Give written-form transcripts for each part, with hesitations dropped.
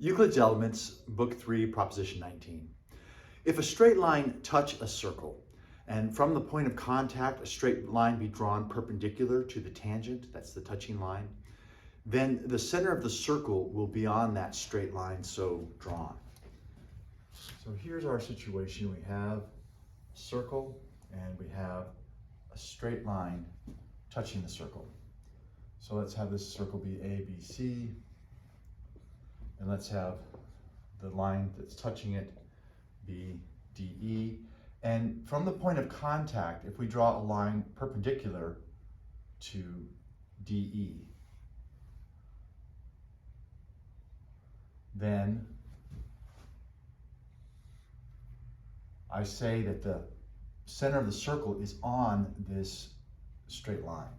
Euclid's Elements, Book 3, Proposition 19. If a straight line touch a circle, and from the point of contact a straight line be drawn perpendicular to the tangent, that's the touching line, then the center of the circle will be on that straight line so drawn. So here's our situation. We have a circle and we have a straight line touching the circle. So let's have this circle be A, B, C, and let's have the line that's touching it be D, E. And from the point of contact, if we draw a line perpendicular to DE, then I say that the center of the circle is on this straight line.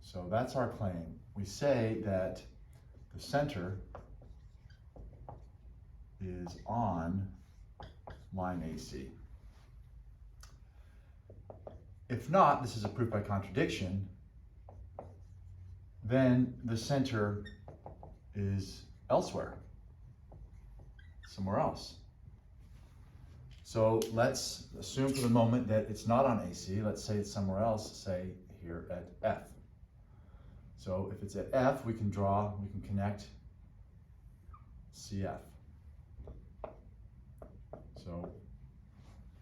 So that's our claim. We say that the center is on line AC. If not, this is a proof by contradiction, then the center is elsewhere, somewhere else. So let's assume for the moment that it's not on AC. Let's say it's somewhere else, say here at F. So if it's at F, we can connect CF. So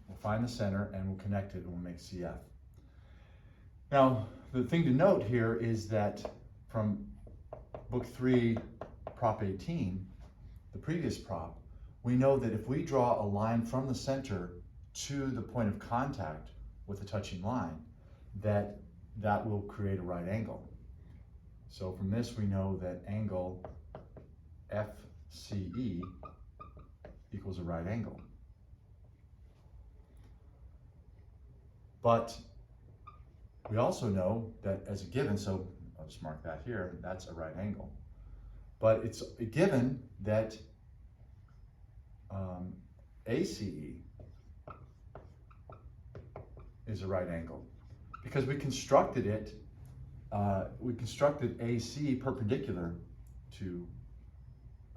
we'll find the center and we'll connect it and we'll make CF. Now, the thing to note here is that from Book 3, Prop 18, the previous prop, we know that if we draw a line from the center to the point of contact with the touching line, that will create a right angle. So from this we know that angle FCE equals a right angle. But we also know that as a given, so I'll just mark that here, that's a right angle. But it's a given that ACE is a right angle because we constructed it, we constructed AC perpendicular to,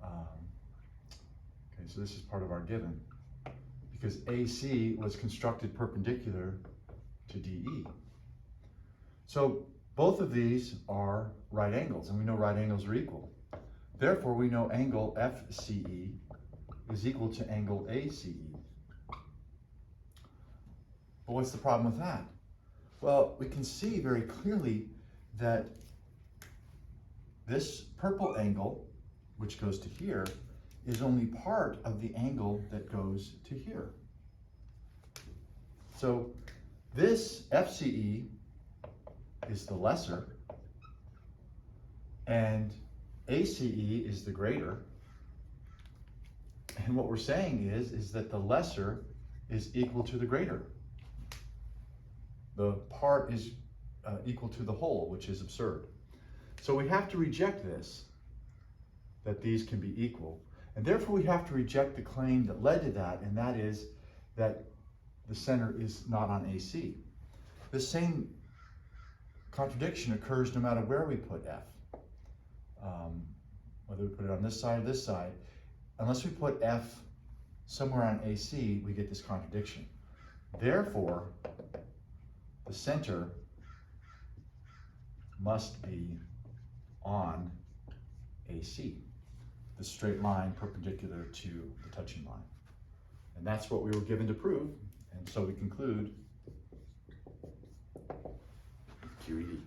okay, so this is part of our given, because AC was constructed perpendicular to DE. So both of these are right angles, and we know right angles are equal. Therefore, we know angle FCE is equal to angle ACE. But what's the problem with that? Well, we can see very clearly that this purple angle, which goes to here, is only part of the angle that goes to here. So this FCE is the lesser, and ACE is the greater. And what we're saying is that the lesser is equal to the greater. The part is equal to the whole, which is absurd. So we have to reject this, that these can be equal. And therefore we have to reject the claim that led to that, and that is that the center is not on AC. The same contradiction occurs no matter where we put F. Whether we put it on this side or this side, unless we put F somewhere on AC, we get this contradiction. Therefore, the center must be on AC, the straight line perpendicular to the touching line. And that's what we were given to prove, and so we conclude QED.